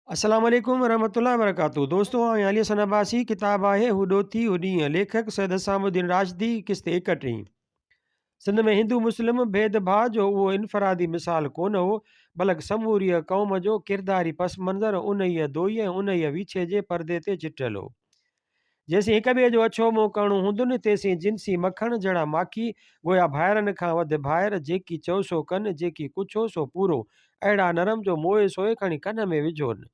अस्सलाम वालेकुम रहमतुल्लाहि वबरकातुहू। दोस्तों अली हसन अब्बासी किताब आहे हुॾो थी होॾींहुं। लेखक सैयद असामुद्दीन राशिदी किस्त 31। सिंध में हिंदू मुस्लिम भेदभाव जो उहो इनफरादी मिसाल कोन हो, बल्कि समूरी क़ौम जो किरदारी पस मंज़र उन दोई ऐं उन विछे जे परदे ते चिटियल हो। जेसीं हिक ॿिए जो अछो मुंहुं करणो हूंदुनि, तेसीं जिनसी मखण जहिड़ा माखी गोया भाइरनि खां वधि भाइर, जेकी चओ सो कनि, जेकी कुछो सो पूरो, अहिड़ा नरम जो मोए सोए खणी कन में विझोनि।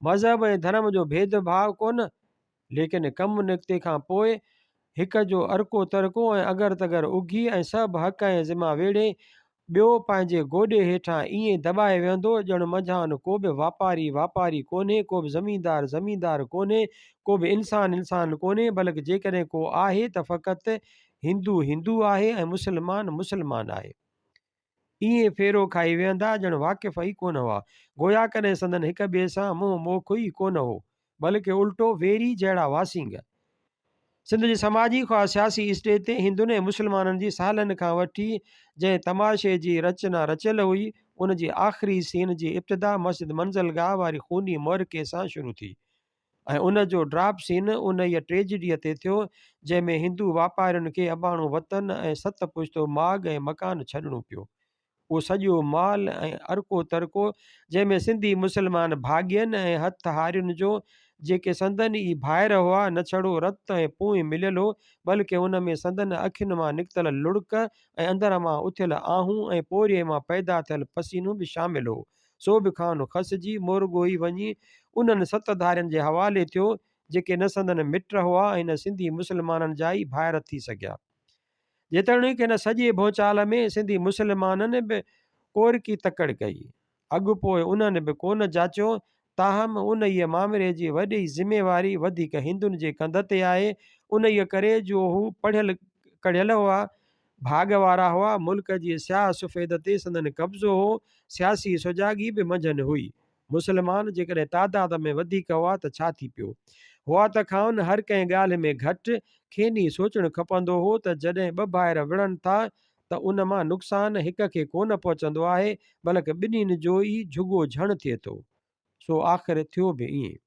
मज़हब ऐं धर्म जो भेदभाव कोन, लेकिन कमु निकिते खां पोइ हिक जो अर्को तरको ऐं अगर तगर उघी ऐं सभु हक़ ऐं ज़िमा वेड़े ॿियो पंहिंजे गोॾे हेठां ईअं दॿाए वेहंदो ॼण मंझां को बि वापारी वापारी कोन्हे, को बि ज़मींदार ज़मींदार कोन्हे, को बि इंसान इंसान कोन्हे, बल्कि जेकॾहिं को आहे त फ़क़ति हिंदू हिंदू आहे ऐं मुस्लमान मुस्लमान आहे। ईअं फेरो खाई वेहंदा ॼण वाक़िफ़ ई कोन हुआ, गोया कॾहिं संदन हिक ॿिए सां मुंहुं मोख ई कोन हो, बल्कि उल्टो वेरी जहिड़ा वासींग। सिंध जी समाजी ख़्वाह सियासी स्टेज ते हिंदुनि ऐं मुस्लमाननि जी सालनि खां वठी जंहिं तमाशे जी रचना रचियल हुई, उन जी आख़िरी सीन जी इब्तिदा मस्जिद मंज़िलगाह वारी खूनी मुहरके सां शुरू थी ऐं उन जो ड्राप सीन उन ट्रेजिडीअ ते थियो, जंहिंमें हिंदू वापारियुनि खे अबाणो वतन ऐं सत पुश्तो माग ऐं मकान छॾिणो पियो। उहो सॼो माल ऐं अर्को तरको जंहिंमें सिंधी मुस्लमान भाॻियनि ऐं हथ हारियुनि जो, जेके संदन ई भाइर हुआ, न छड़ो रत ऐं पूई मिलियल हो, बल्कि उन में संदन अखियुनि मां निकितल लुड़क ऐं अंदर मां उथियल आहूं ऐं पोरिये मां पैदा थियल पसीनो बि शामिल हो। सो बि खानो खसिजी मुर्गो ई वञी उन्हनि सतधारियुनि जे हवाले थियो, जेके न संदन मिट हुआ ऐं न सिंधी मुस्लमाननि जा ई भाइर थी सघिया। जेतोणीकि हिन सॼे भोचाल में सिंधी मुस्लमाननि बि कोरकी तकड़ कई, अॻु पोइ उन्हनि बि कोन जाचियो, ताहम उन मामिले जी वॾी ज़िमेवारी वधीक हिंदुनि जे कंध ते आहे, उन करे जो हू पढ़ियल कढ़ियल हुआ, भाग वारा हुआ, मुल्क जी स्याह सफ़ेद ते संदन कब्ज़ो हो, सियासी सुजागी बि मंझंदि हुई। मुस्लमान जेकॾहिं तादाद में वधीक हुआ त छा थी पियो, हुआ त खाउनि हर कंहिं ॻाल्हि में घटि, खेनि सोचणु खपंदो हो त जॾहिं ॿ भाइर विढ़नि था त उन मां नुक़सानु हिक खे कोन पहुचंदो आहे, बल्कि ॿिन्हिनि जो ई झुॻो झण थिए थो। सो आख़िर थियो बि ईअं।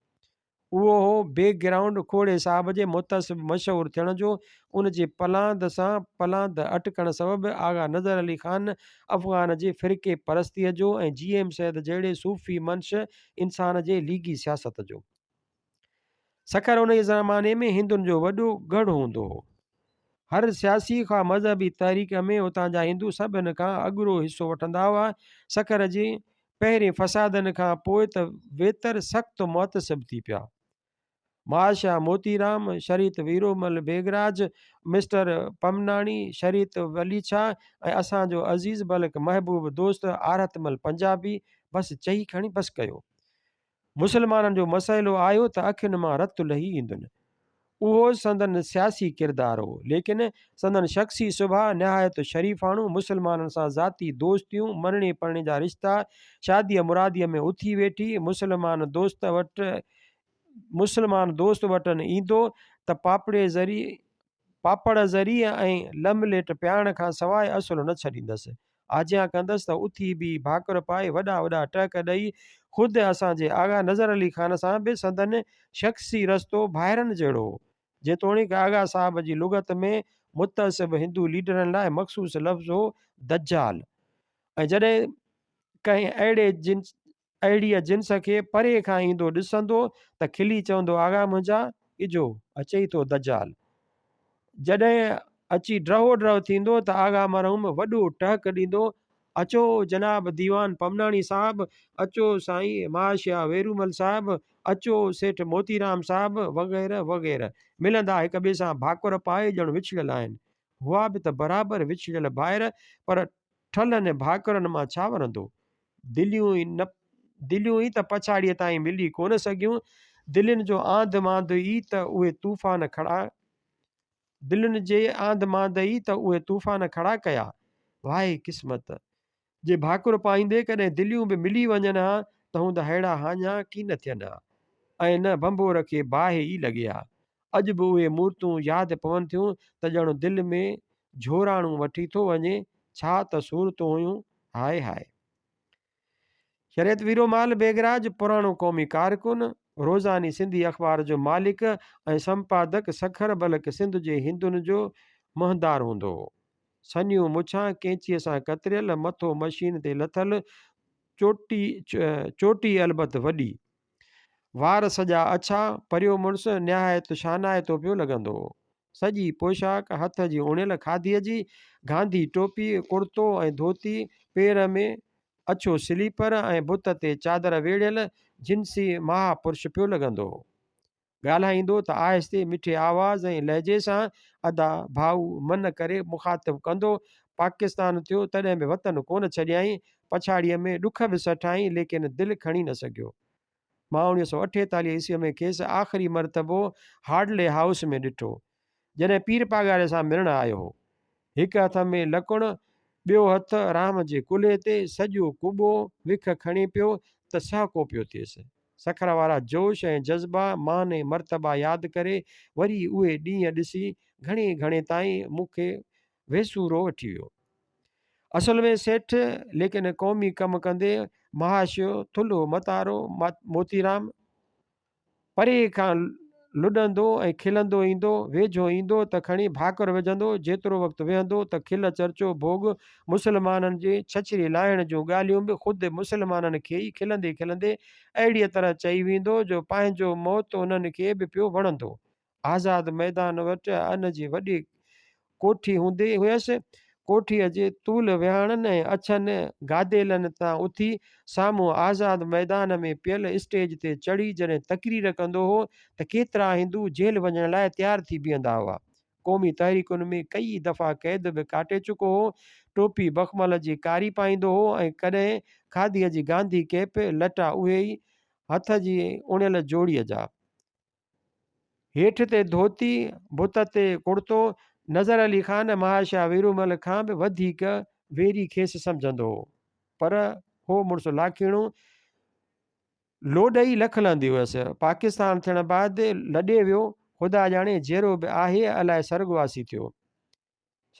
उहो हो बैकग्राउंड खोड़े साहब जे मुतसिब मशहूरु थियण जो। उन जे पलांद सां पलांद अटकण सबबि आगा नज़र अली ख़ान अफ़गान जे फ़िरके परस्तीअ जो ऐं GM सैद जहिड़े सूफ़ी मंश इंसान जे लीगी सियासत जो। सख़र उन ज़माने में हिंदुनि जो वॾो गढ़ हूंदो हो। हर सियासी खां मज़हबी तहरीक में उतां जा हिंदू सभिनि खां अॻिरो हिसो वठंदा हुआ। सख़र जे पहिरें फ़सादनि खां पोइ त वेतर सख़्तु मुतसिब थी पिया। महाशाह मोतीराम, शरीत वीरोमल बेगराज, मिस्टर पमनाणी, शरीत वलीछा ऐं असांजो अज़ीज़ बल्कि महबूब दोस्त आरतमल पंजाबी बसि चई खणी बसि कयो। मुस्लमाननि जो मसइलो आयो त अखियुनि मां रत लही ईंदुनि। उहो संदन सियासी किरदारु हो, लेकिन संदन शख़्सी सुभाउ निहायत शरीफ़ाणु, मुस्लमाननि सां ज़ाती दोस्तियूं, मरणे पढ़णे जा रिश्ता, शादीअ मुरादीअ में उथी वेठी, मुस्लमान दोस्त वटि ईंदो त पापड़ ज़रिए ऐं लमलेट पियारण खां सवाइ असुलु न छॾींदसि। आज्ञा कंदसि त उथी बि भाकुर पाए वॾा वॾा टहक ॾेई ख़ुदि असांजे आगा नज़र अली ख़ान सां बि संदन शख़्सी रस्तो भाइरनि जहिड़ो हो। जेतोणीकि आगा साहब जी लुग़त में मुतसिब हिंदू लीडरनि लाइ मख़सूस लफ़्ज़ हो दज्जाल। ऐं जॾहिं कंहिं अहिड़ीअ जिन्स खे परे खां ईंदो ॾिसंदो त खिली चवंदो, आगा मुंहिंजा इजो अचे ई थो दज्जाल। जॾहिं अची ड्रहो ड्रह थींदो त आगा मरहूम वॾो टहक ॾींदो, अचो जनाब दीवान पमनाणी साहब, अचो साईं महाशया वेरूमल साहब, अचो सेठ मोतीराम साहब वग़ैरह वग़ैरह। मिलंदा हिक ॿिए सां भाकुर पाए ॼण विछड़ियल आहिनि। हुआ बि त बराबरि विछड़ियल भाइर, पर ठलनि भाकुरनि मां छा वरंदो। दिलियूं ई त पछाड़ीअ ताईं मिली कोन सघियूं। दिलनि जो आंध मांध ई त उहे तूफ़ान खड़ा दिलनि जे आंध मांध ई त उहे तूफ़ान खड़ा कया। वाहे क़िस्मत जे भाकुर पाईंदे कॾहिं दिलियूं बि मिली वञनि हा त हूंदा अहिड़ा हाञा की न थियनि हा, ऐं न भंबोर खे बाहि ई लॻे हा। अॼु बि उहे मूर्तूं यादि पवनि थियूं त ॼण दिलि में झोराणूं वठी थो वञे। छा त सूरतूं हुयूं, हाय हाय। शरीयत वीरोमाल बेगराज पुराणो क़ौमी कारकुन, रोज़ानी सिंधी अख़बार जो मालिक ऐं संपादक सखर बलक सिंध जे हिंदुनि जो महदार हूंदो हो। सन्हियूं मुछां कैंचीअ सां कतरियल, मथो मशीन ते लथल, चोटी अलबत वॾी, वार सॼा अछा, परियो मुड़ुसु निहायत शानाइतो पियो लॻंदो हो। सॼी पोशाक हथ जी उणियल खादीअ जी, गांधी टोपी, कुर्तो ऐं धोती, पेर में अछो स्लीपर ऐं बुत ते चादर वेड़ियल जिन्सी महापुरुष पियो लॻंदो हो। ॻाल्हाईंदो त आहिस्ते मिठे आवाज़ ऐं लहजे सां, अदा भाऊ मन करे मुखातिब कंदो, पाकिस्तान थियो तॾहिं बि वतन कोन छॾियईं, पछाड़ीअ में ॾुख बि सठाई, लेकिन दिलि खणी न सघियो। मां 1948 ईस्वीअ में खेसि आख़िरी मरतबो हार्डले हाउस में ॾिठो, जॾहिं पीर पागारे सां मिलणु आयो हो। हिकु हथ में लकुण, ॿियो हथ राम जे कुल्हे ते, सॼो कुॿो विख खणी पियो त सहिको पियो थिएसि। सखर वारा जोश ऐं जज़्बा, मान ऐं मर्तबा यादि करे वरी उहे ॾींहं ॾिसी घणे घणे ताईं मूंखे वेसूरो वठी वियो। असल में सेठ, लेकिन क़ौमी कमु कंदे महाशयो थुल्हो मतारो मोतीराम परे खां लुॾंदो ऐं खिलंदो ईंदो, वेझो ईंदो त खणी भाकुर विझंदो, जेतिरो वक़्तु वेहंदो त खिल चर्चो भोग मुस्लमाननि जे छछरी लाहिण जूं ॻाल्हियूं बि ख़ुदि मुस्लमाननि खे ई खिलंदे खिलंदे अहिड़ीअ तरह चई वेंदो जो पंहिंजो मौत उन्हनि खे बि पियो वणंदो। आज़ाद मैदान वटि अन जी वॾी कोठी हूंदी हुयसि। कोठीअ जे तूल विहाणनि ऐं अछनि गादेलनि तां उथी साम्हूं आज़ाद मैदान में पियल स्टेज ते चढ़ी जॾहिं तकरीर कंदो हो त केतिरा हिंदू जेल वञण लाइ तयारु थी बीहंदा हुआ। क़ौमी तहरीकुनि में कई दफ़ा क़ैद बि काटे चुको हो। टोपी बखमल जी कारी पाईंदो हो ऐं कॾहिं खादीअ जी गांधी कैप, लटा उहे ई हथ जी उणियल जोड़ीअ जा, हेठि ते धोती, बुत ते कुर्तो। नज़र अली ख़ान महाशाह वीरूमल खां बि वधीक वेरी खेसि सम्झंदो हो, पर हो मुड़ुसु लाखीणो लोॾ ई लख लहंदी हुयसि। पाकिस्तान थियण बैदि लॾे वियो, ख़ुदा ॼाणे जहिड़ो बि आहे, अलाए स्वर्गवासी थियो।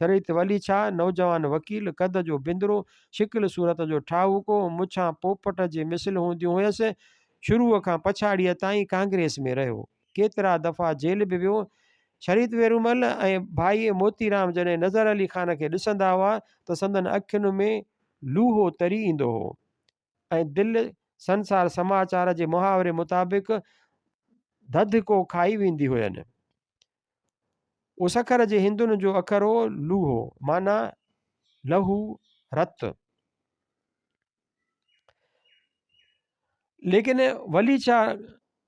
शरीत वली छा नौजवान वकील, कद जो बिंदरो, शिकिल सूरत जो ठाहूको, मुछां पोपट जे मिसल हूंदियूं हुयसि। शुरूअ खां पछाड़ीअ ताईं कांग्रेस में रहियो, केतिरा दफ़ा जेल बि वियो। शरीत वेरूमल ऐं भाई मोतीराम जॾहिं नज़र अली ख़ान खे ॾिसंदा हुआ त संदन अखियुनि में लूहो तरी ईंदो हो ऐं दिलि संसार समाचार जे मुहावरे मुताबिक़ धधको खाई वेंदी हुयनि। उहो सखर जे हिंदुनि जो अखर हो लूहो, माना लहू, रत। लेकिन वली छा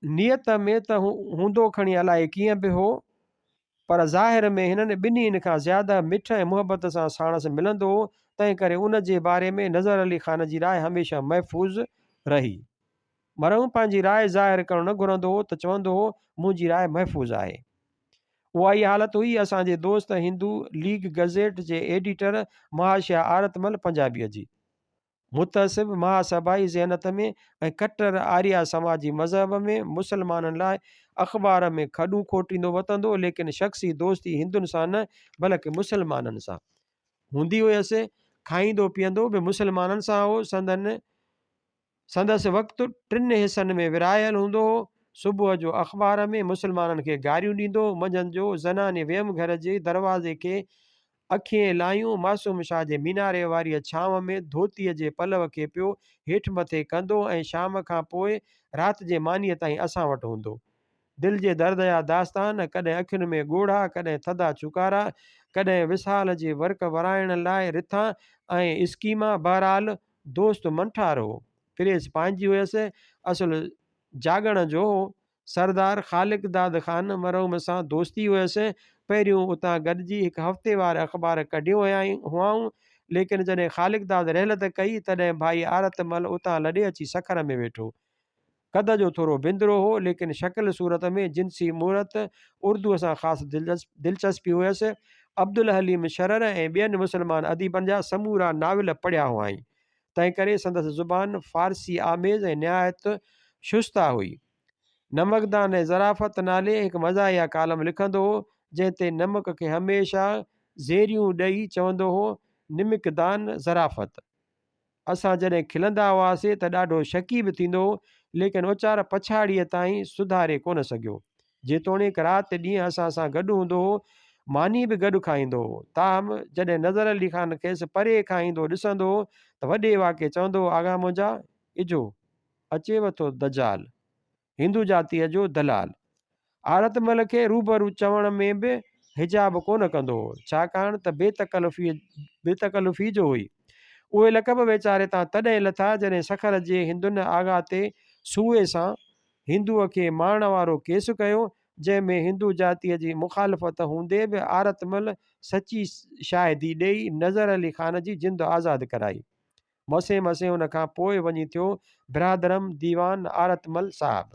नियत में त हूंदो खणी अलाए कीअं बि हो, पर ज़ाहिर में हिननि ॿिन्हिनि खां ज़्यादा मिठ ऐं मुहबत सां साणसि मिलंदो हो। तंहिं करे उन जे बारे में नज़र अली ख़ान जी राय हमेशह महफ़ूज़ रही। मरहूं पंहिंजी राय ज़ाहिर करणु न घुरंदो हो त चवंदो हो मुंहिंजी राय महफ़ूज़ आहे। उहा ई हालत हुई असांजे दोस्त हिंदू लीग गज़ेट जे एडिटर महाशाह आरतमल पंजाबीअ जी। मुतसिब महासभाई ज़हनत में ऐं कट्टर आर्या समाजी मज़हब में मुसलमाननि लाइ अख़बार में खॾूं खोटींदो वतंदो, लेकिन शख़्सी दोस्ती हिंदुनि सां न बल्कि मुसलमाननि सां हूंदी हुयसि। खाईंदो पीअंदो बि मुसलमाननि सां हो। संदसि वक़्तु टिनि हिसनि में विरायल हूंदो हो। सुबुह जो अख़बार में मुसलमाननि खे गारियूं ॾींदो, मंझंदि जो ज़नाने वियम घर जे दरवाज़े खे अखियूं लायूं मासूम शाह जे मीनारे वारीअ छांव में धोतीअ जे पलव खे पियो हेठि मथे कंदो ऐं शाम खां पोइ राति जे मानीअ ताईं असां वटि हूंदो। दिलि जे दर्द जा दास्तान, कॾहिं अखियुनि में ॻोढ़ा, कॾहिं थधा चुकारा, कॾहिं विसाल जे वर्क वराइण लाइ रिथा ऐं स्कीमा। बहरहाल दोस्त मंठार हो, प्रेस पंहिंजी हुयसि, असुलु जाॻण जो हो। सरदार ख़ालिक दाद ख़ान मरहूम सां दोस्ती हुयसि। पहिरियों उतां गॾिजी हिकु हफ़्तेवार अख़बार कढियो हुआऊं, लेकिन जॾहिं ख़ालिक दाद रहलत कई तॾहिं भाई आरतमल उतां लॾे अची सखर में वेठो। कद जो थोरो बिंदरो हो, लेकिन शकिल सूरत में जिन्सी मूरत। उर्दूअ सां ख़ासि दिलचस्पी हुयसि। अब्दुल हलीम शरर ऐं ॿियनि मुस्लमान अदीबनि जा समूरा नाविल पढ़िया हुआईं। तंहिं करे संदसि ज़ुबान फ़ारसी आमेज़ ऐं निहायत शुस्ता हुई। नमकदान ऐं ज़राफ़त नाले हिकु मज़ाहिया कालम लिखंदो हो, जंहिं ते नमक खे हमेशह ज़ेरियूं ॾेई चवंदो हो निमकदान ज़राफ़त। असां जॾहिं खिलंदा हुआसीं त ॾाढो शकी बि थींदो हो, लेकिन वीचार पछाड़ीअ ताईं सुधारे कोन सघियो। जेतोणीकि राति ॾींहुं असां सां गॾु हूंदो हो, मानी बि गॾु खाईंदो हो। ताहम जॾहिं नज़र अली ख़ान खेसि परे खां ईंदो ॾिसंदो हो त वॾे वाके चवंदो हो, आगा मुंहिंजा इजो अचेव थो दजाल, हिंदू जातीअ जो दलाल। आरतमल खे रूबरू चवण में बि हिजाब कोन कंदो हो, छाकाणि त बेतकल्लुफ़ी जो हुई। उहे लक़ब वीचारे तां तॾहिं लथा जॾहिं सखर जे हिंदुनि आगा ते सूए सां हिंदूअ खे मारण वारो केस कयो, जंहिंमें हिंदू जातीअ जी मुखालफ़त हूंदे बि आरतमल सची शाहिदी ॾेई नज़र अली ख़ान जी जिंद आज़ादु कराई। मसे मसे हुन खां पोइ वञी थियो बिरादरम दीवान आरतमल साहब।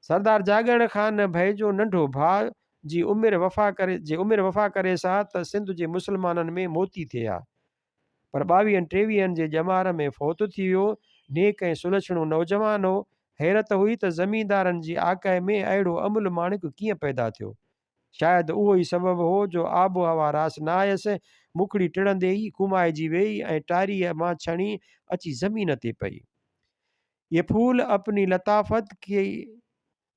सरदार जागड़ ख़ान भई जो नंढो भाउ जी उमिरि वफ़ा करे सा त सिंध जे मुस्लमाननि में मोती थिया, पर 22-23 जे ॼमार में फ़ौत थी वियो। नेक ऐं सुलछणो नौजवान हो। हैरत हुई त ज़मींदारनि जी आकाए में अहिड़ो अमुल माणिक कीअं पैदा थियो। शायदि उहो ई सबबु हो जो आबो हवा रास न आयसि, मुखड़ी टिड़ंदे ई कुमाइजी वेई ऐं टारीअ मां छणी अची ज़मीन ते पई। ये फूल अपनी लताफत की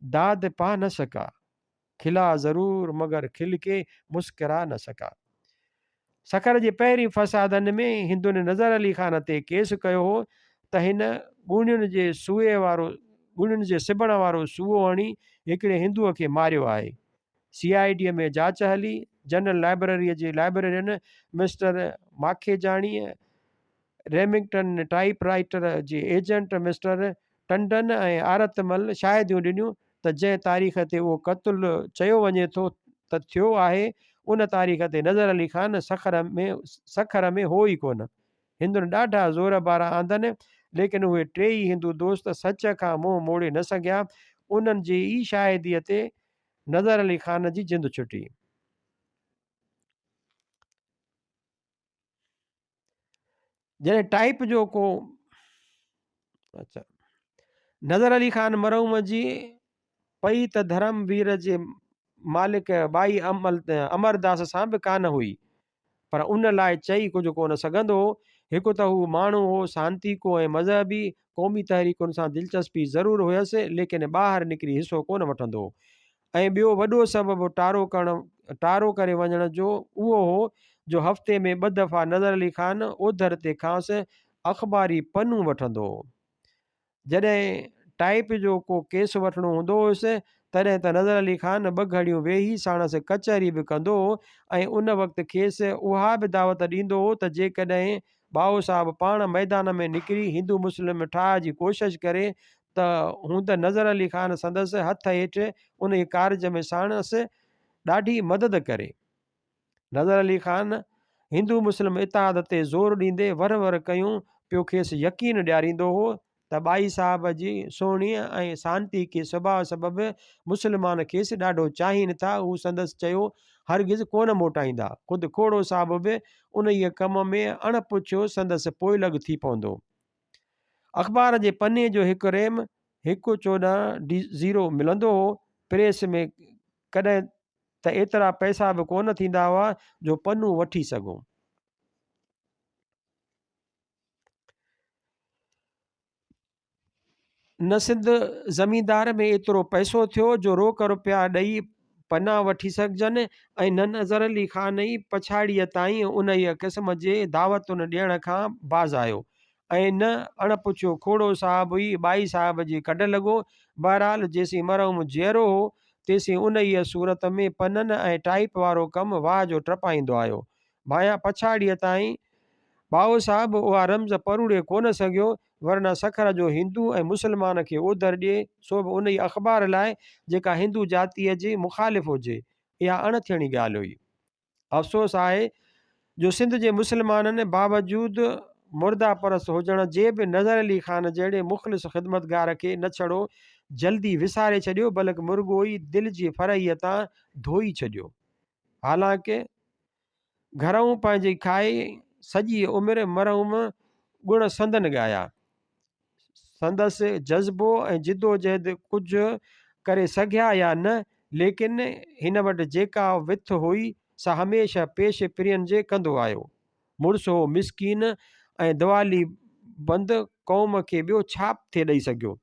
दाद पा न सका, खिला ज़रूर मगर खिल के मुस्करा न सका। सखर जे पहिरीं फ़सादनि में हिंदुनि नज़र अली ख़ान ते केस कयो हो त हिन ॻुणियुनि जे सिबण वारो सूओ हणी हिकिड़े हिंदूअ खे मारियो आहे। CID में जांच हली। जनरल लाइब्रेरीअ जे लाइब्रेरियन मिस्टर माखेजाणीअ, रेमिंगटन टाइप राइटर जे एजेंट मिस्टर टंडन ऐं आरतमल शाहिदियूं ॾिनियूं त जंहिं तारीख़ ते उहो क़त्लु चयो वञे थो त थियो आहे, उन तारीख़ ते नज़र अली ख़ान सखर में हो ई कोन। हिंदुनि ॾाढा ज़ोर बारा आंदनि, लेकिन उहे टेई हिंदू दोस्त सच खां मुंहुं मोड़े न सघिया। उन्हनि जी ई शाहिदीअ ते नज़र अली ख़ान जी जिंद छुटी। जॾहिं टाइप जो को नज़र अली ख़ान मरहूम जी पई त धर्मवीर जे मालिक बाई अमरदास सां बि कान हुई, पर उन लाइ चई कुझु कोन सघंदो हो। हिकु त हू माण्हू हो शांती को ऐं मज़हबी क़ौमी तहरीकुनि सां दिलचस्पी ज़रूरु हुयसि, लेकिन ॿाहिरि निकिरी हिसो कोन वठंदो हो। ऐं ॿियो वॾो सबबु टारो करे वञण जो उहो हो जो हफ़्ते में 2 दफ़ा नज़र अली ख़ान ओधर ते खांसि अख़बारी पनूं वठंदो हो। जॾहिं टाइप जो को केस वठिणो हूंदो हुयुसि तॾहिं त नज़र अली ख़ान 2 घड़ियूं वेही साणसि कचहरी बि कंदो हो, ऐं उन वक़्तु खेसि उहा बि दावत ॾींदो हो त जेकॾहिं बाओ साहब पाण मैदान में निकिरी हिंदू मुस्लिम ठाह जी कोशिशि करे त हूं त नज़र अली ख़ान संदसि हथ हेठि उन कारज में साणसि ॾाढी मदद करे। नज़र अली ख़ान हिंदू मुस्लिम इतिहाद ते ज़ोर ॾींदे वर कयूं पियो खेसि यकीन ॾियारींदो हो त बाई साहब जी सोणीअ ऐं शांती के स्वभाव सबबि मुस्लमान खेसि ॾाढो चाहीनि था। हू संदसि चयो हरगिज़ कोन मोटाईंदा। ख़ुदि खोड़ो साहब बि उन ई कम में अणपुछियो संदसि पोइलॻ थी पवंदो। अख़बार जे पने जो हिकु रेम 114-0 मिलंदो हो। प्रेस में कॾहिं त एतिरा पैसा बि कोन थींदा हुआ जो पन्नू वठी सघूं। न सिंध ज़मींदार में एतिरो पैसो थियो जो रोक रुपया ॾेई पना वठी सघजनि, ऐं न नज़र अली ख़ान ई पछाड़ीअ ताईं उन ई क़िस्म जे दावतुनि ॾियण खां बाज़ आयो, ऐं न अणपुछियो खोड़ो साहब ई बाई साहब जी कढ लॻो। बहरहाल जेसीं मरहूम जीअरो हो तेसीं उन ई सूरत में पननि ऐं टाइप वारो कमु वाह जो टपाईंदो आयो। भाया पछाड़ीअ ताईं बाओ साहब उहा रम्ज़ परूड़े कोन सघियो, वरना सखर जो हिंदू ऐं मुस्लमान खे ओधर ॾिए, सो बि उन ई अख़बार लाइ जेका हिंदू जातीअ जे मुखालिफ़ हुजे। इहा अणथियणी ॻाल्हि हुई। अफ़सोस आहे जो सिंध जे मुस्लमाननि बावजूदु मुर्दा परस्त हुजण जे बि नज़र अली ख़ान जहिड़े मुख़लिस ख़िदमतगार खे न छड़ो जल्दी विसारे छॾियो, बल्कि मुर्गो ई दिलि जी फरहीअ तां धोई छॾियो। हालांकि घरऊं पंहिंजी खाई सॼी उमिरि मरहूम गुण संदन ॻाया। संदसि जज़्बो ऐं जिदोजहद कुझु करे सघिया या न, लेकिन हिन वटि जेका विथ हुई सा हमेशह पेश प्रियनि जे कंदो आयो। मुड़ुसु हो मिसकीन ऐं दवाली बंदि क़ौम खे ॿियो छा थिए ॾेई सघियो।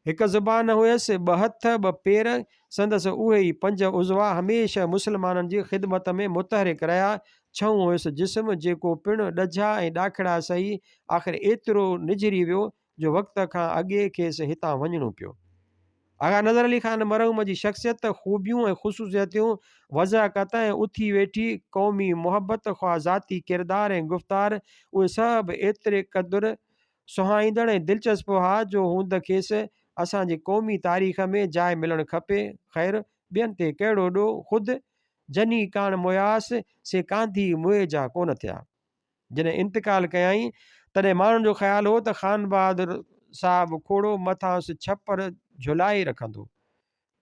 हिकु ज़ुबान हुयसि, ॿ हथ, ॿ पेर, संदसि उहे ई 5 उज़वा हमेशह मुस्लमाननि जी ख़िदमत में मुतहरिक रहिया। 6 हुयसि जिस्म, जेको पिणु ॾझा ऐं ॾाखिड़ा सही आख़िर एतिरो निझिरी वियो जो वक़्त खां अॻे खेसि हितां वञिणो पियो। आग़ा नज़र अली ख़ान मरहूम जी शख़्सियत, ख़ूबियूं ऐं ख़ुसूसियतूं वज़ाक़त ऐं उथी वेठी क़ौमी मुहबत, ख़्वाह ज़ाती किरदार ऐं गुफ़्तार, उहे सभु एतिरे क़दुरु सुहाईंदड़ ऐं दिलचस्प हुआ जो हूंद खेसि असांजी क़ौमी तारीख़ में जाइ मिलणु खपे। ख़ैर, ॿियनि ते कहिड़ो ॾोह, ख़ुदि जनी कान मुयास से कांधी मुए जा कोन थिया। जॾहिं इंतकाल कयईं तॾहिं माण्हुनि जो ख़्यालु हो त ख़ान बहादुर साहिबु खोड़ो मथांसि छपर झुलाए रखंदो।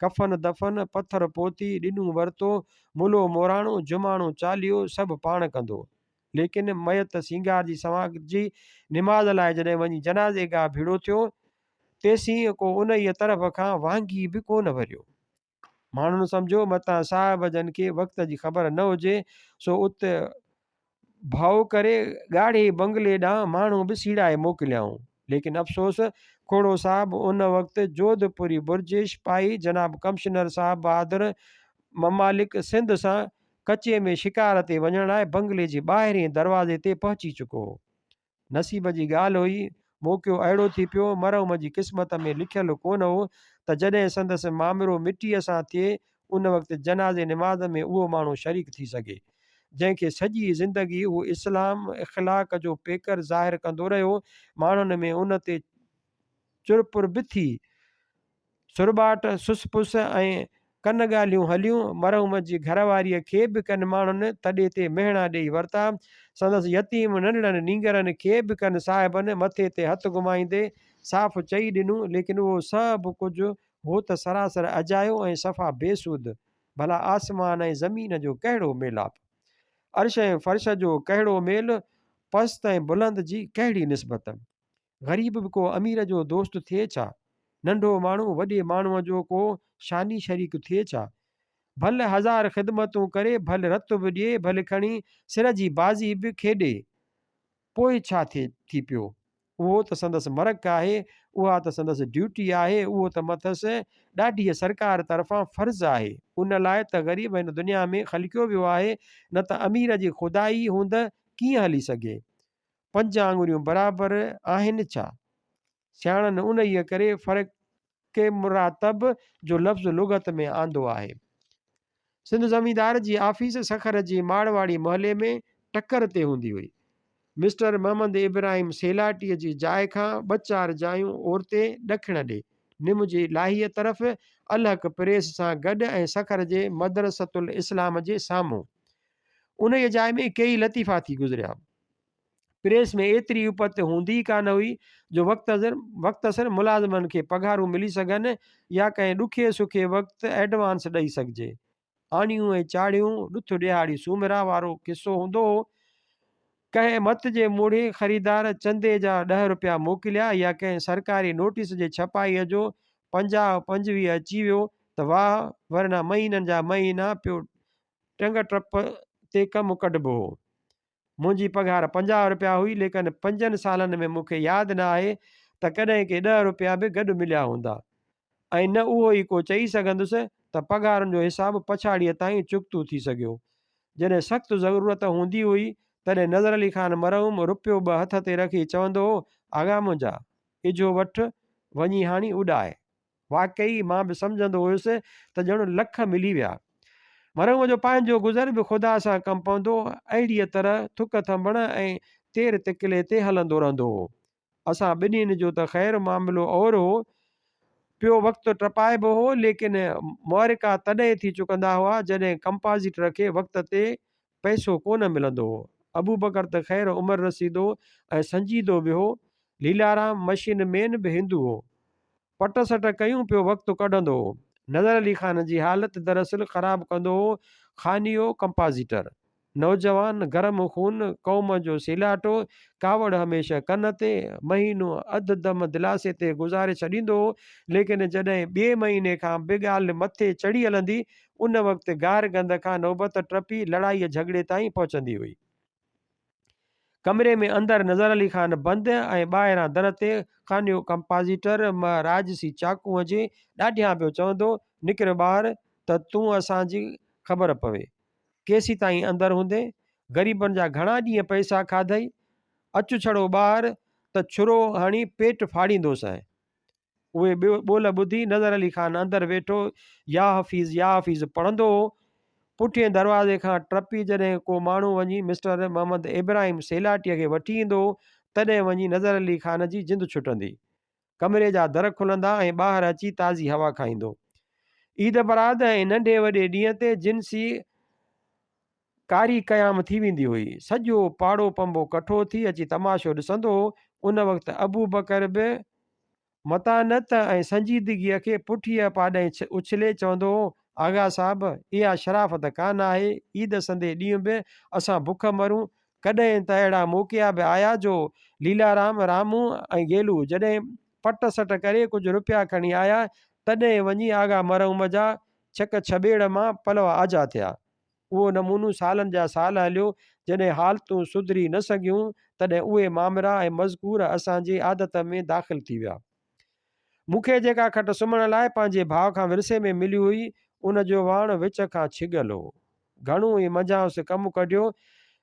कफ़न दफ़न, पथर पोती, ॾिनूं वरितो, मुलो मोराणो, जुमाणो चालीहो सभु पाण कंदो। लेकिन मयत सींगार जी समाज जी निमाज़ लाइ जॾहिं वञी जनाज़े गाह भीड़ो थियो, तेसीं को उन ई तरफ़ खां वांगी बि कोन भरियो। माण्हुनि सम्झो मतां साहिब जन खे वक़्त जी ख़बर न हुजे, सो उते भाउ करे ॻाढ़े बंगले ॾांहुं माण्हू बि सीड़ाए मोकिलियाऊं। लेकिन अफ़सोस, खोड़ो साहिब उन वक़्तु जोधपुरी बुर्जिश पाई जनाब कमिश्नर साहिब बहादुर ममालिक सिंध सां कचे में शिकार ते वञण लाइ बंगले जे ॿाहिरें दरवाज़े ते पहुची चुको हो। नसीब जी ॻाल्हि हुई, मौक़ियो अहिड़ो थी पियो, मरहूम जी क़िस्मत में लिखियलु कोन हो त जॾहिं संदसि मामिरो मिटीअ सां थिए, उन वक़्तु जनाज़े निमाज़ में उहो माण्हू शरीक थी सघे जंहिंखे सॼी ज़िंदगी उहो इस्लाम इख़लाक़ जो पेकर ज़ाहिर कंदो रहियो। माण्हुनि में उन ते चुरपुर बि थी, सुरबाट सुसपुस ऐं कन ॻाल्हियूं हलियूं। मरहूम जी घरवारीअ खे बि कनि माण्हुनि तॾे ते मेहणा ॾेई वरिता। संदसि यतीम नंढड़नि नींगरनि खे बि कनि साहिबनि मथे ते हथु घुमाईंदे साफ़ चई ॾिनूं। लेकिन उहो सभु कुझु हो त सरासर अजायो ऐं सफ़ा बेसूद। भला आसमान ऐं ज़मीन जो कहिड़ो मेलाप, अर्श ऐं फ़र्श जो कहिड़ो मेल, पस्त ऐं बुलंद जी कहिड़ी निस्बत। ग़रीब बि को अमीर जो दोस्त थिए छा? नंढो माण्हू वॾे माण्हूअ जो को शानी शरीक थिए छा? भले हज़ार ख़िदमतूं करे, भले रतु बि ॾिए, भले खणी सिर जी बाज़ी बि खेॾे, पोइ छा थिए थी पियो? उहो त संदसि मरक आहे, उहा त संदसि ड्यूटी आहे, उहो त मथसि ॾाढी सरकार तरफ़ां फ़र्ज़ु आहे। उन लाइ त ग़रीब हिन दुनिया में ख़लिकियो वियो आहे, न त अमीर जी ख़ुदाई हूंद कीअं हली सघे? 5 आङुरियूं बराबरि आहिनि छा? सियाणनि उन ई करे फ़र्क़ के मुरातब जो लफ़्ज़ लुग़त में आंदो आहे। सिंध ज़मींदार जी आफ़ीस सखर जी मारवाड़ी मोहल्ले में टकर ते हूंदी हुई। मिस्टर मोहम्मद इब्राहिम सेलाटीअ जी जाइ खां 2-4 जायूं ओरते ॾखिण ॾे निम जी लाहीअ तरफ़ अलहक प्रेस सां गॾु ऐं सखर जे मदरसतुल इस्लाम जे साम्हूं। उन ई जाइ में कई लतीफ़ा थी गुज़रिया। प्रेस में एतिरी उपत हूंदी ई कान हुई जो वक़्तसर मुलाज़िमनि खे पघारूं मिली सघनि या कंहिं ॾुखे सुखे वक़्तु एडवांस ॾेई सघिजे। आणियूं ऐं चाढ़ियूं ॾुथ ॾियारी सूमरा वारो किसो हूंदो हो। कंहिं मत जे मोड़े ख़रीदार चंदे जा 10 रुपया मोकिलिया या कंहिं सरकारी नोटिस जे छपाईअ जो 50-25 अची वियो त वाह, वरना महीननि जा महीना पियो टंग टप ते कमु कढिबो हो। मुंहिंजी पघार 50 रुपया हुई, लेकिन 5 सालनि में मूंखे यादि न आहे त कॾहिं के 10 रुपया बि गॾु मिलिया हूंदा। ऐं न उहो ई को चई सघंदुसि त पघारुनि जो हिसाबु पछाड़ीअ ताईं चुक्तू थी सघियो। जॾहिं सख़्तु ज़रूरत हूंदी हुई तॾहिं नज़र अली ख़ान मरहूम रुपयो 2 हथ ते रखी चवंदो हो, आगा मुंहिंजा इजो वठि वञी हाणी उॾाए। वाक़ई मां बि सम्झंदो हुयुसि त ॼण लख मिली विया। मरहूम जो पंहिंजो गुज़र बि ख़ुदा सां कमु पवंदो, अहिड़ीअ तरह थुक थंभण ऐं तेर तिकले ते हलंदो रहंदो हो। असां ॿिन्हिनि जो त ख़ैर मामिलो और हो, पियो वक़्तु टपाइबो हो, लेकिन मुआरिका तॾहिं थी चुकंदा हुआ जॾहिं कंपाज़िटर खे वक़्त ते पैसो कोन मिलंदो हो। अबू बकर त ख़ैर उमिरि रसीदो ऐं संजीदो बि हो। लीलाराम मशीन मैन बि हिंदू हो, पट सट कयूं पियो वक़्तु कढंदो हो। नज़र अली ख़ान जी हालति दरअसल ख़राबु कंदो हो ख़ानियो कंपाज़िटर। नौजवान, गरम खून, क़ौम जो सिलाटो, कावड़ हमेशह कन ते, महीनो अधु दम दिलासे ते गुज़ारे छॾींदो हो। लेकिन जॾहिं ॿिए महीने खां बि ॻाल्हि मथे चढ़ी हलंदी, उन वक़्तु गार गंद खां नौबत टपी लड़ाईअ झगड़े ताईं पहुचंदी हुई। कमरे में अंदरि नज़र अली ख़ान बंदि ऐं ॿाहिरां दर ते खानियो कंपाज़िटर राजसी चाकूअ जे ॾाढियां पियो चवंदो, निकिर ॿाहिरि त तूं असांजी ख़बर पवे, केसीं ताईं अंदरि हूंदे, ग़रीबनि जा घणा ॾींहं पैसा खाधई, अचु छड़ो ॿाहिरि त छुरो हणी पेट फाड़ींदोसि। उहे ॿोल ॿुधी नज़र अली ख़ान अंदरि वेठो या हफ़ीज़ पढ़ंदो हो। पुठिएं दरवाज़े खां टपी जॾहिं को माण्हू वञी मिस्टर मोहम्मद इब्राहिम सेलाटीअ खे वठी ईंदो तॾहिं वञी नज़र अली ख़ान जी जिंद छुटंदी। कमरे जा दर खुलंदा ऐं ॿाहिरि अची ताज़ी हवा खाईंदो। ईद बरात ऐं नंढे वॾे ॾींहं ते जिन्सी कारी क़याम थी वेंदी हुई। सॼो पाड़ो पंबो कठो थी अची तमाशो ॾिसंदो। उन वक़्तु अबू बकर बि मतानत ऐं संजीदगीअ खे पुठीअ पाॾे उछले चवंदो हो, आगा साहब इहा शराफ़त कान आहे, ईद संदे ॾींहुं बि असां बुख मरूं। कॾहिं त अहिड़ा मौक़िया बि आया जो लीलाराम रामू ऐं गेलू जॾहिं पट सट करे कुझु रुपया खणी आया तॾहिं वञी आगा मरहूम जा छक छॿेड़ मां पलव आजा थिया। उहो नमूनो सालनि जा साल हलियो। जॾहिं हालतूं सुधरी न सघियूं तॾहिं उहे मामरा ऐं मज़कूर असांजी आदत में दाख़िल थी विया। मूंखे जेका खट सुम्हण लाइ पंहिंजे भाउ खां विरसे में मिली हुई उन जो वाण विच खां छिगल हो। घणो ई मजाउसि कमु कढियो,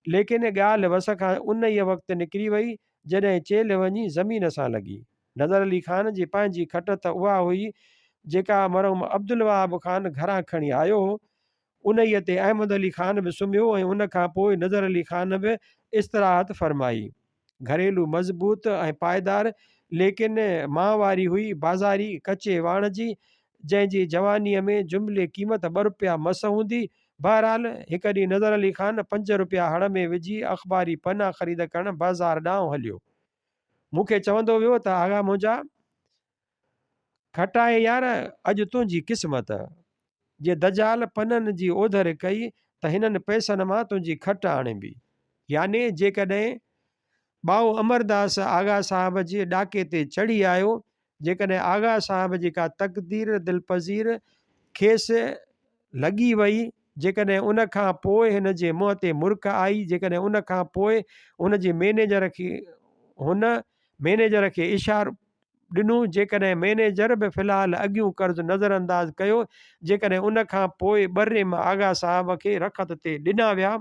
लेकिन ॻाल्हि वस खां उन ई वक़्तु निकिरी वई जॾहिं चेल वञी ज़मीन सां लॻी। नज़र अली ख़ान जी पंहिंजी खट त उहा हुई जेका मरहूम अब्दुल वहाब ख़ान घरां खणी आयो हो। उन ई ते अहमद अली ख़ान बि सुम्हियो ऐं उन खां पोइ नज़र अली ख़ान बि इस्तराहत फरमाई। घरेलू मज़बूत ऐं पाइदार, लेकिन मांवारी हुई बाज़ारी कचे वाण जी, जंहिंजी जवानीअ में जुमिले क़ीमत 2 रुपया मस हूंदी। बहरहाल हिकु ॾींहुं नज़र अली ख़ान 5 रुपया हड़ में विझी अख़बारी पना ख़रीद करणु बाज़ार ॾांहुं हलियो। मूंखे चवंदो वियो त आगा मुंहिंजा खटाए यार, अॼु तुंहिंजी क़िस्मत, जे दजाल पननि जी ओधर कई त हिननि पैसनि मां तुंहिंजी खट आणिबी। याने जेकॾहिं ॿाओ अमरदास आगा साहब जे ॾाके ते चढ़ी आयो, जेकॾहिं आगा साहब जी का तक़दीर दिलपज़ीर खेसि लॻी वई, जेकॾहिं उन खां पोइ हिन जे मुंहं ते मुर्क आई, जेकॾहिं उन खां पोइ हुन मैनेजर खे इशारो ॾिनो, जेकॾहिं मैनेजर बि फ़िलहालु अॻियूं कर्ज़ु नज़रअंदाज़ कयो, जेकॾहिं उन खां पोइ ॿरे मां आगा साहब खे रखत ते ॾिना विया,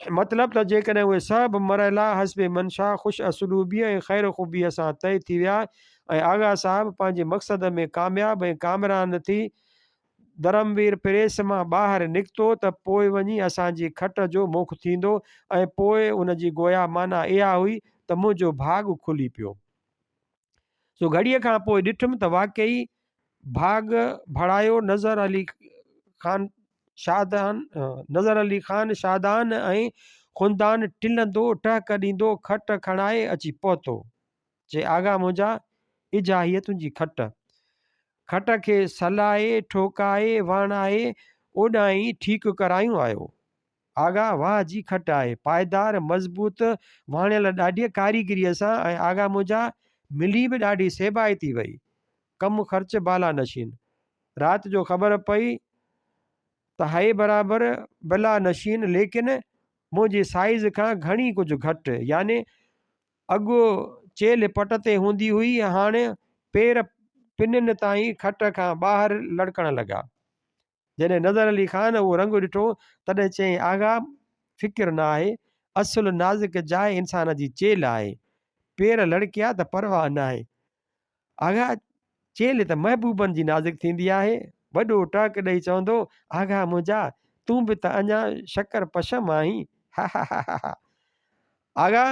मतिलबु त जेकॾहिं उहे सभु मरहला हस्बे मंशा ख़ुशि असलूबीअ ऐं ख़ैर ख़ूबीअ सां तय थी विया ऐं आगा साहब पंहिंजे मक़सद में कामयाबु ऐं कामरान थी धर्मवीर प्रेस मां ॿाहिरि निकितो त पोइ वञी असांजी खट जो मुख थींदो ऐं पोइ उन जी गोया माना इहा हुई त मुंहिंजो भाॻ खुली पियो। सो घड़ीअ खां पोइ ॾिठुमि त वाक़ई भाग भड़ायो नज़र अली ख़ान शादान ऐं ख़ुनदान टिलंदो टहक ॾींदो खट खणाए अची पहुतो। जे आगा मुंहिंजा इजा हीअ तुंहिंजी खट। खट खे सलाए ठोकाए वाणाए ओॾाई ठीकु करायूं आयो। आगा वाह जी खट आहे, पाइदार मज़बूत, वाणियल ॾाढी कारीगरीअ सां ऐं आगा मुंहिंजा मिली बि ॾाढी सेबाइती वई, कमु ख़र्च बाला नशीन। राति जो ख़बर पई त हाई बराबरि बिला नशीन, लेकिन मुंहिंजे साइज़ खां घणी कुझु घटि, याने अॻो चेल पट ते हूंदी हुई, हाणे पेर पिनिनि ताईं खट खां ॿाहिरि लड़कण लॻा। जॾहिं नज़र अली ख़ान उहो रंग ॾिठो तॾहिं चयईं, आगा फ़िकिर न आहे, असुलु नाज़ुक जाइ इंसान जी चेल आहे, पेर लड़किया त परवाह न आहे। आगा चेल त महबूबनि जी नाज़ुक थींदी आहे। वॾो टक ॾेई चवंदो, आगा मुंहिंजा तूं बि त अञा शकर पशम आहीं। हा हा हा हा, आगा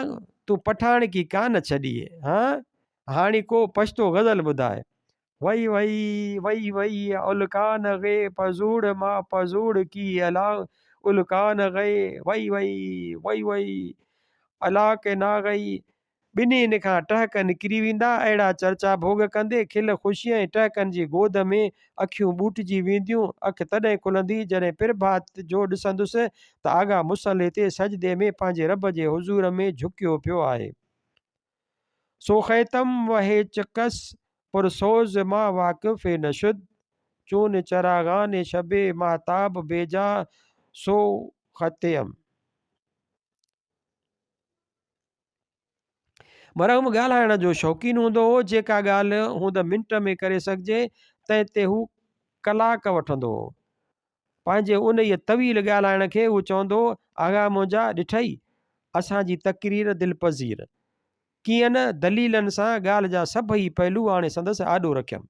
तूं पठाण की कान छॾी, हाँ हाणे को पछतो ग़ज़ल ॿुधाए। वई वई वई वई उलकान गे पज़ूड़ मां पज़ूड़ की अला, उलकान गए वई वई वई वई अला के ना गई। ॿिन्ही इन खां टहकनि किरी वेंदा, अहिड़ा चर्चा भोग कंदे खिल ख़ुशीअ ऐं टहकनि जी गोद में अखियूं ॿूटिजी वेंदियूं। अखि तॾहिं खुलंदी जॾहिं प्रभात जो ॾिसंदुसि त आगा मुसले ते सजदे में पंहिंजे रब जे हुज़ूर में झुकियो पियो आहे। सो ख़ैतम वहे चकस पुरसोज़ मां वाक़िफ़ नशुद, चून चरागान शबे महताब बेजा सो ख़तम। मरहम ॻाल्हाइण जो शौक़ीन हूंदो हो। जेका ॻाल्हि हूंद मिंट में करे सघिजे तंहिं ते हू कलाक वठंदो हो। पंहिंजे उन ई तवील ॻाल्हाइण खे हू चवंदो, आगा मुंहिंजा ॾिठई असांजी तकरीर दिलपज़ीर। कीअं न दलीलनि सां ॻाल्हि जा सभई पहलू हाणे संदसि आॾो रखियमि।